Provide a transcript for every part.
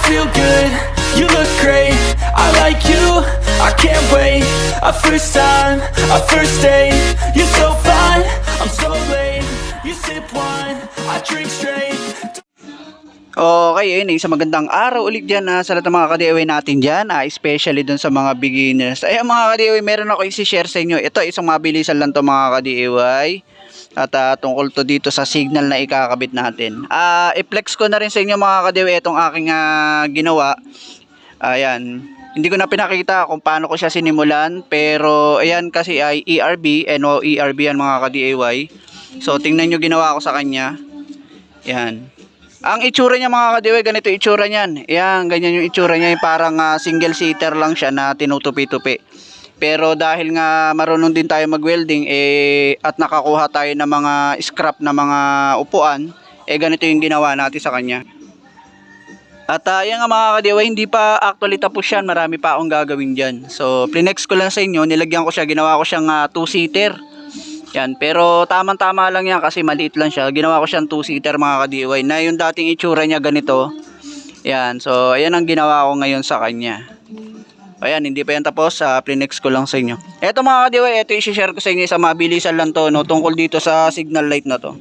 feel good, you look great, I like you, I can't wait. A first time, a first date, you're so fine, I'm so late. You sip wine, I drink straight. Okay, ayun, isang magandang araw ulit dyan sa lahat ng mga ka-DIY natin dyan, especially dun sa mga beginners. Ayun mga ka-DIY, meron ako isi-share sa inyo. Ito, isang mabilisan lang to mga ka-DIY. At tungkol to dito sa signal na ikakabit natin. I-flex ko na rin sa inyo mga ka-DIY itong aking ginawa. Ayan, hindi ko na pinakita kung paano ko siya sinimulan. Pero ayan kasi ay ERB, NO-ERB yan mga ka-DIY. So tingnan nyo ginawa ko sa kanya. Ayan. Ang itsura niya mga ka-DIY, ganito itsura niyan. Ayan, ganyan yung itsura niya. Parang single seater lang siya na tinutupi-tupi. Pero dahil nga marunong din tayo mag-welding at nakakuha tayo ng mga scrap na mga upuan, ganito yung ginawa natin sa kanya. At yan nga mga ka-DIY, hindi pa actually tapos yan. Marami pa akong gagawin dyan. So, plinex ko lang sa inyo. Nilagyan ko siya, ginawa ko siyang 2-seater. Yan, pero tamang-tama lang yan kasi maliit lang siya. Ginawa ko siyang 2-seater mga ka-DIY na yung dating itsura niya ganito. Yan, so ayan ang ginawa ko ngayon sa kanya. Ayan, hindi pa yan tapos, plinex ko lang sa inyo. Eto mga ka-DIY, ito i-share ko sa inyo sa mabilisan lang to, no, tungkol dito sa signal light na to.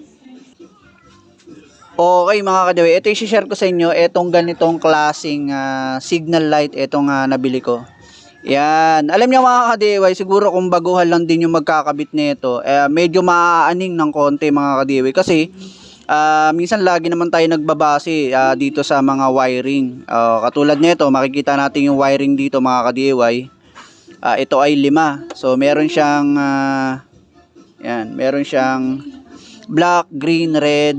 Okay mga ka-DIY, ito i-share ko sa inyo, etong ganitong klaseng signal light, etong nabili ko. Yan, alam niyo mga ka-DIY, siguro kung baguhan lang din yung magkakabit nito, medyo maaaning ng konti mga ka-DIY kasi minsan lagi naman tayo nagbabase dito sa mga wiring. Katulad nito, makikita natin yung wiring dito mga ka-DIY. Ito ay 5. So meron siyang yan, meron siyang black, green, red,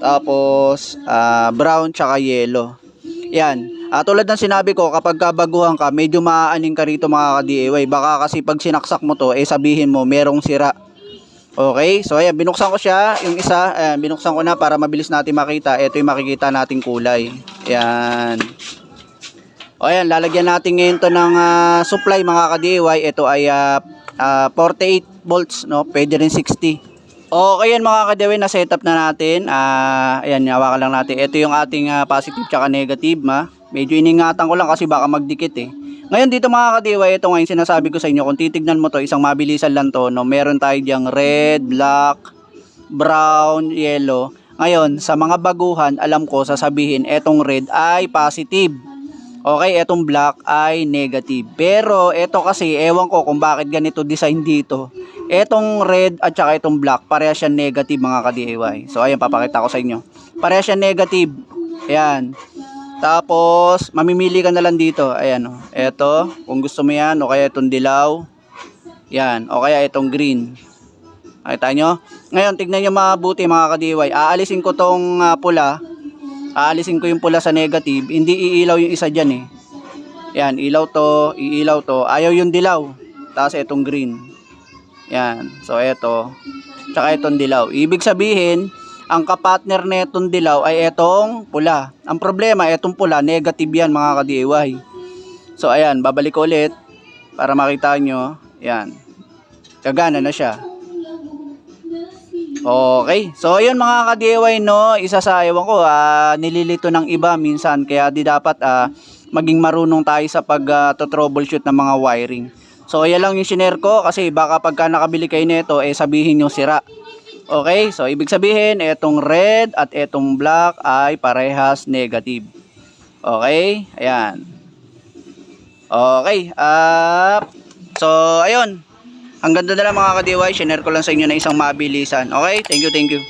tapos brown tsaka yellow. Yan. Tulad ng sinabi ko, kapag kabaguhan ka, medyo maaaning ka rito mga ka-DIY. Baka kasi pag sinaksak mo to, sabihin mo merong sira. Okay, so ayan, binuksan ko siya. Yung isa, binuksan ko na para mabilis natin makita. Ito yung makikita nating kulay. Ayan. O ayan, lalagyan natin ngayon to ng supply mga ka-DIY. Ito ay 48 volts, no? Pwede rin 60. Okay yan mga ka-DIY, na setup na natin. Ayan, hawakan lang natin. Ito yung ating positive tsaka negative. Medyo iningatan ko lang kasi baka magdikit Ngayon dito mga ka-DIY, ito ngayon sinasabi ko sa inyo. Kung titignan mo to, isang mabilisan lang to, no? Meron tayo diyang red, black, brown, yellow. Ngayon, sa mga baguhan, alam ko sasabihin, etong red ay positive. Okay, etong black ay negative. Pero ito kasi, ewan ko kung bakit ganito design dito. Etong red at saka itong black, pareha siya negative mga ka-DIY. So ayan, papakita ko sa inyo. Pareha siya negative. Ayan. Tapos, mamimili ka na lang dito. Ayan, eto, kung gusto mo yan, o kaya itong dilaw. Yan, o kaya itong green. Nakita nyo? Ngayon, tignan nyo mabuti mga ka-DIY. Aalisin ko tong pula. Aalisin ko yung pula sa negative. Hindi iilaw yung isa dyan Yan, ilaw to, iilaw to. Ayaw yung dilaw. Tapos itong green. Yan, so eto. Tsaka itong dilaw. Ibig sabihin, ang kapartner netong dilaw ay etong pula. Ang problema, etong pula, negative yan mga ka-DIY. So ayan, babalik ko ulit para makita nyo. Ayan, gagana na siya. Okay, so ayun mga ka-DIY, no, isa sa ewan ko, nililito ng iba minsan. Kaya di dapat maging marunong tayo sa pag-troubleshoot ng mga wiring. So ayan lang yung shinare ko kasi baka pagka nakabili kayo nito, sabihin yung sira. Okay, so ibig sabihin, etong red at etong black ay parehas negative. Okay, ayan. Okay, so ayun. Hanggang doon na lang mga ka-DIY, share ko lang sa inyo na isang mabilisan. Okay, thank you, thank you.